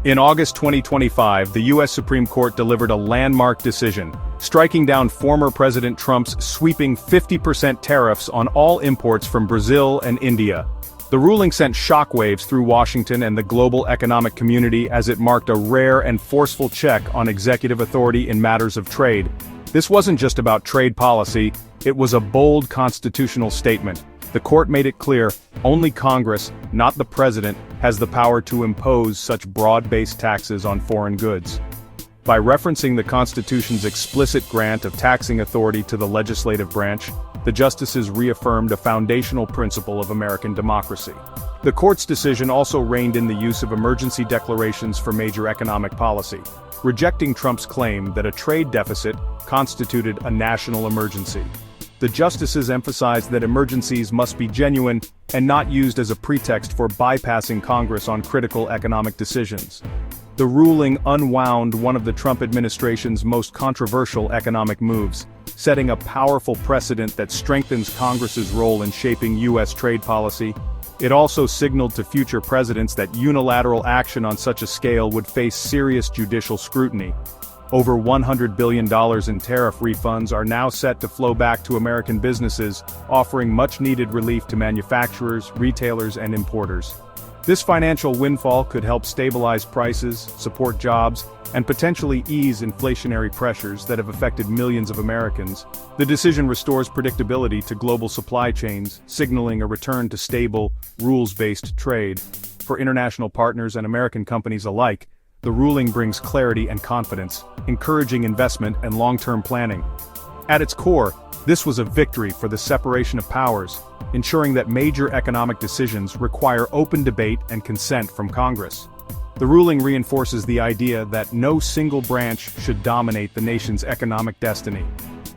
In August 2025, the U.S. Supreme Court delivered a landmark decision, striking down former President Trump's sweeping 50% tariffs on all imports from Brazil and India. The ruling sent shockwaves through Washington and the global economic community as it marked a rare and forceful check on executive authority in matters of trade. This wasn't just about trade policy, it was a bold constitutional statement. The court made it clear, only Congress, not the president, has the power to impose such broad-based taxes on foreign goods. By referencing the Constitution's explicit grant of taxing authority to the legislative branch, the justices reaffirmed a foundational principle of American democracy. The court's decision also reined in the use of emergency declarations for major economic policy, rejecting Trump's claim that a trade deficit constituted a national emergency. The justices emphasized that emergencies must be genuine and not used as a pretext for bypassing Congress on critical economic decisions. The ruling unwound one of the Trump administration's most controversial economic moves, setting a powerful precedent that strengthens Congress's role in shaping U.S. trade policy. It also signaled to future presidents that unilateral action on such a scale would face serious judicial scrutiny. Over $100 billion in tariff refunds are now set to flow back to American businesses, offering much-needed relief to manufacturers, retailers, and importers. This financial windfall could help stabilize prices, support jobs, and potentially ease inflationary pressures that have affected millions of Americans. The decision restores predictability to global supply chains, signaling a return to stable, rules-based trade. For international partners and American companies alike, the ruling brings clarity and confidence, encouraging investment and long-term planning. At its core, this was a victory for the separation of powers, ensuring that major economic decisions require open debate and consent from Congress. The ruling reinforces the idea that no single branch should dominate the nation's economic destiny.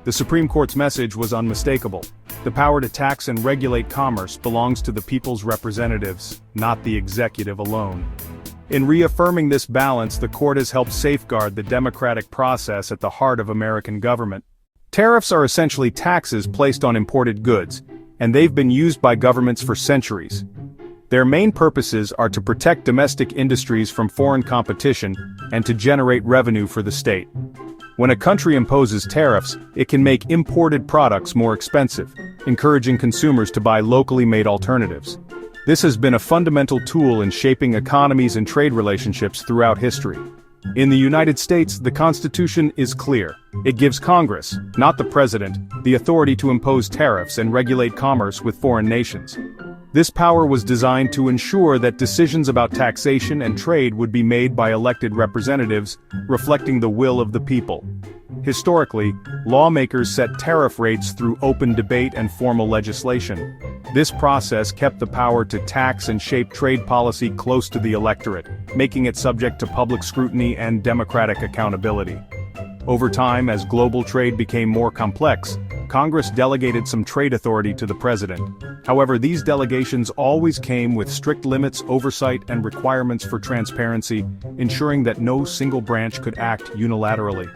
The Supreme Court's message was unmistakable. The power to tax and regulate commerce belongs to the people's representatives, not the executive alone. In reaffirming this balance, the court has helped safeguard the democratic process at the heart of American government. Tariffs are essentially taxes placed on imported goods, and they've been used by governments for centuries. Their main purposes are to protect domestic industries from foreign competition and to generate revenue for the state. When a country imposes tariffs, it can make imported products more expensive, encouraging consumers to buy locally made alternatives. This has been a fundamental tool in shaping economies and trade relationships throughout history. In the United States, the Constitution is clear. It gives Congress, not the President, the authority to impose tariffs and regulate commerce with foreign nations. This power was designed to ensure that decisions about taxation and trade would be made by elected representatives, reflecting the will of the people. Historically, lawmakers set tariff rates through open debate and formal legislation. This process kept the power to tax and shape trade policy close to the electorate, making it subject to public scrutiny and democratic accountability. Over time, as global trade became more complex, Congress delegated some trade authority to the president. However, these delegations always came with strict limits, oversight, and requirements for transparency, ensuring that no single branch could act unilaterally.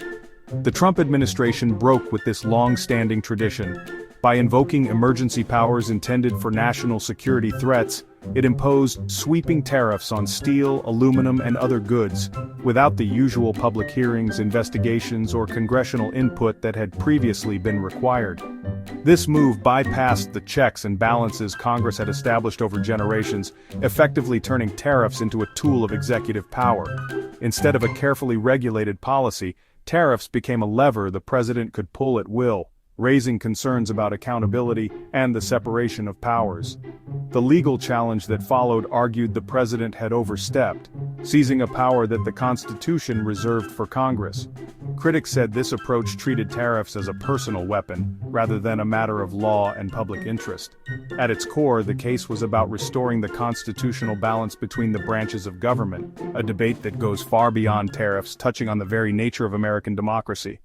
The Trump administration broke with this long-standing tradition. By invoking emergency powers intended for national security threats, it imposed sweeping tariffs on steel, aluminum, and other goods, without the usual public hearings, investigations, or congressional input that had previously been required. This move bypassed the checks and balances Congress had established over generations, effectively turning tariffs into a tool of executive power. Instead of a carefully regulated policy, tariffs became a lever the president could pull at will, raising concerns about accountability and the separation of powers. The legal challenge that followed argued the president had overstepped, seizing a power that the Constitution reserved for Congress. Critics said this approach treated tariffs as a personal weapon, rather than a matter of law and public interest. At its core, the case was about restoring the constitutional balance between the branches of government, a debate that goes far beyond tariffs, touching on the very nature of American democracy.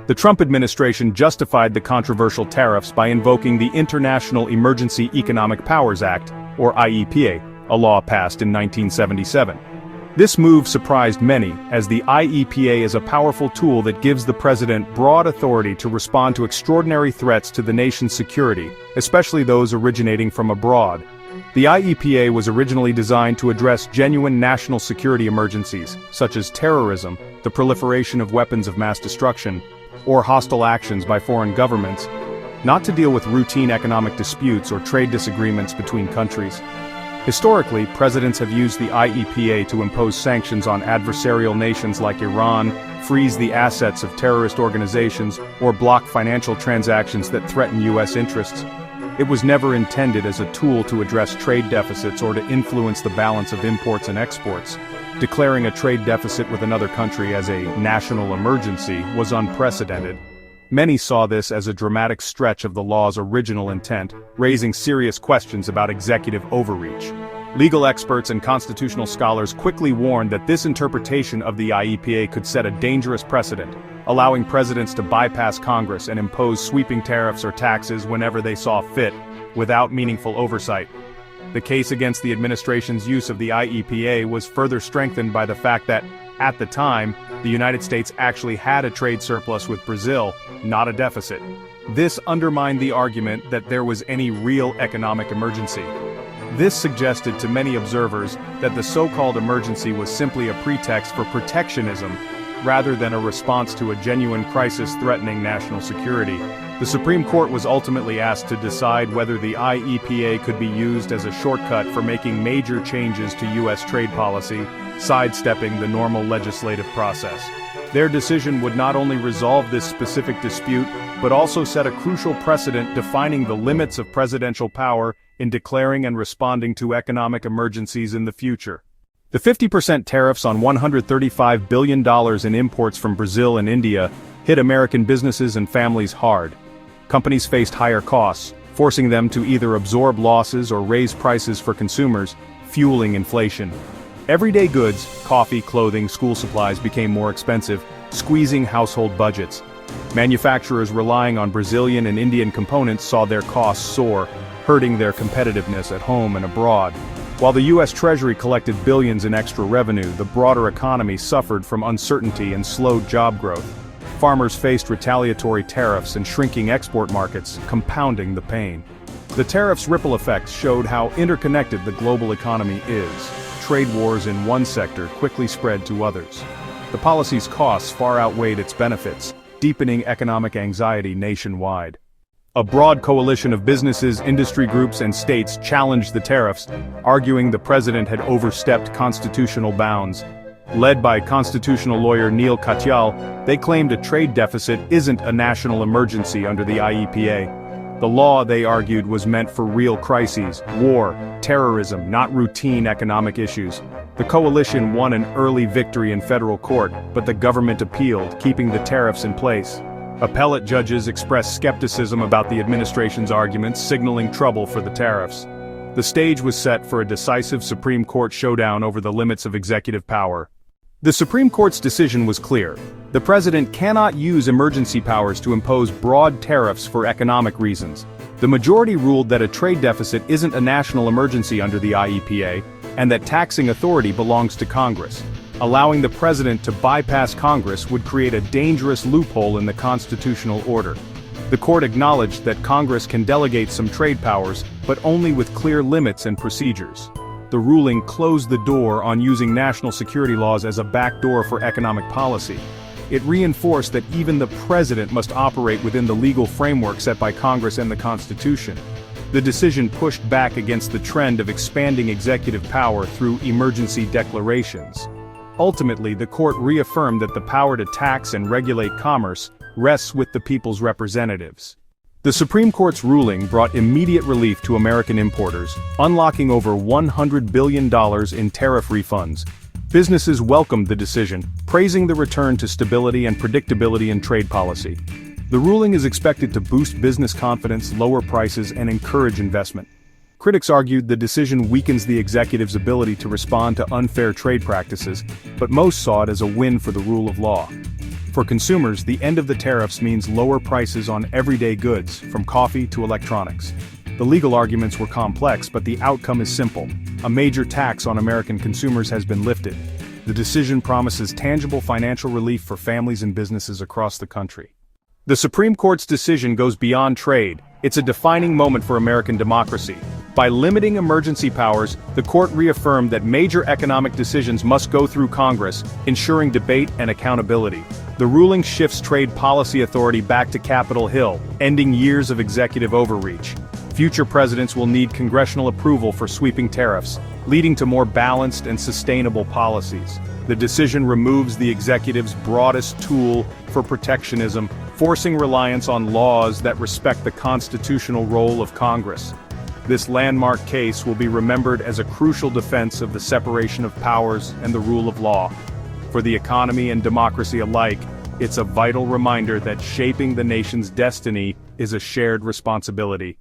The Trump administration justified the controversial tariffs by invoking the International Emergency Economic Powers Act, or IEPA, a law passed in 1977. This move surprised many, as the IEPA is a powerful tool that gives the president broad authority to respond to extraordinary threats to the nation's security, especially those originating from abroad. The IEPA was originally designed to address genuine national security emergencies, such as terrorism, the proliferation of weapons of mass destruction, or hostile actions by foreign governments, not to deal with routine economic disputes or trade disagreements between countries. Historically, presidents have used the IEPA to impose sanctions on adversarial nations like Iran, freeze the assets of terrorist organizations, or block financial transactions that threaten U.S. interests. It was never intended as a tool to address trade deficits or to influence the balance of imports and exports. Declaring a trade deficit with another country as a national emergency was unprecedented. Many saw this as a dramatic stretch of the law's original intent, raising serious questions about executive overreach. Legal experts and constitutional scholars quickly warned that this interpretation of the IEPA could set a dangerous precedent, allowing presidents to bypass Congress and impose sweeping tariffs or taxes whenever they saw fit, without meaningful oversight. The case against the administration's use of the IEPA was further strengthened by the fact that, at the time, the United States actually had a trade surplus with Brazil, not a deficit. This undermined the argument that there was any real economic emergency. This suggested to many observers that the so-called emergency was simply a pretext for protectionism, rather than a response to a genuine crisis threatening national security. The Supreme Court was ultimately asked to decide whether the IEPA could be used as a shortcut for making major changes to U.S. trade policy, sidestepping the normal legislative process. Their decision would not only resolve this specific dispute, but also set a crucial precedent defining the limits of presidential power in declaring and responding to economic emergencies in the future. The 50% tariffs on $135 billion in imports from Brazil and India hit American businesses and families hard. Companies faced higher costs, forcing them to either absorb losses or raise prices for consumers, fueling inflation. Everyday goods, coffee, clothing, school supplies became more expensive, squeezing household budgets. Manufacturers relying on Brazilian and Indian components saw their costs soar, hurting their competitiveness at home and abroad. While the U.S. Treasury collected billions in extra revenue, the broader economy suffered from uncertainty and slowed job growth. Farmers faced retaliatory tariffs and shrinking export markets, compounding the pain. The tariffs' ripple effects showed how interconnected the global economy is. Trade wars in one sector quickly spread to others. The policy's costs far outweighed its benefits, deepening economic anxiety nationwide. A broad coalition of businesses, industry groups, and states challenged the tariffs, arguing the president had overstepped constitutional bounds. Led by constitutional lawyer Neil Katyal, they claimed a trade deficit isn't a national emergency under the IEPA. The law, they argued, was meant for real crises, war, terrorism, not routine economic issues. The coalition won an early victory in federal court, but the government appealed, keeping the tariffs in place. Appellate judges expressed skepticism about the administration's arguments, signaling trouble for the tariffs. The stage was set for a decisive Supreme Court showdown over the limits of executive power. The Supreme Court's decision was clear. The president cannot use emergency powers to impose broad tariffs for economic reasons. The majority ruled that a trade deficit isn't a national emergency under the IEPA, and that taxing authority belongs to Congress. Allowing the president to bypass Congress would create a dangerous loophole in the constitutional order. The court acknowledged that Congress can delegate some trade powers, but only with clear limits and procedures. The ruling closed the door on using national security laws as a backdoor for economic policy. It reinforced that even the president must operate within the legal framework set by Congress and the Constitution. The decision pushed back against the trend of expanding executive power through emergency declarations. Ultimately, the court reaffirmed that the power to tax and regulate commerce rests with the people's representatives. The Supreme Court's ruling brought immediate relief to American importers, unlocking over $100 billion in tariff refunds. Businesses welcomed the decision, praising the return to stability and predictability in trade policy. The ruling is expected to boost business confidence, lower prices, and encourage investment. Critics argued the decision weakens the executive's ability to respond to unfair trade practices, but most saw it as a win for the rule of law. For consumers, the end of the tariffs means lower prices on everyday goods, from coffee to electronics. The legal arguments were complex, but the outcome is simple. A major tax on American consumers has been lifted. The decision promises tangible financial relief for families and businesses across the country. The Supreme Court's decision goes beyond trade. It's a defining moment for American democracy. By limiting emergency powers, the court reaffirmed that major economic decisions must go through Congress, ensuring debate and accountability. The ruling shifts trade policy authority back to Capitol Hill, ending years of executive overreach. Future presidents will need congressional approval for sweeping tariffs, leading to more balanced and sustainable policies. The decision removes the executive's broadest tool for protectionism, forcing reliance on laws that respect the constitutional role of Congress. This landmark case will be remembered as a crucial defense of the separation of powers and the rule of law. For the economy and democracy alike, it's a vital reminder that shaping the nation's destiny is a shared responsibility.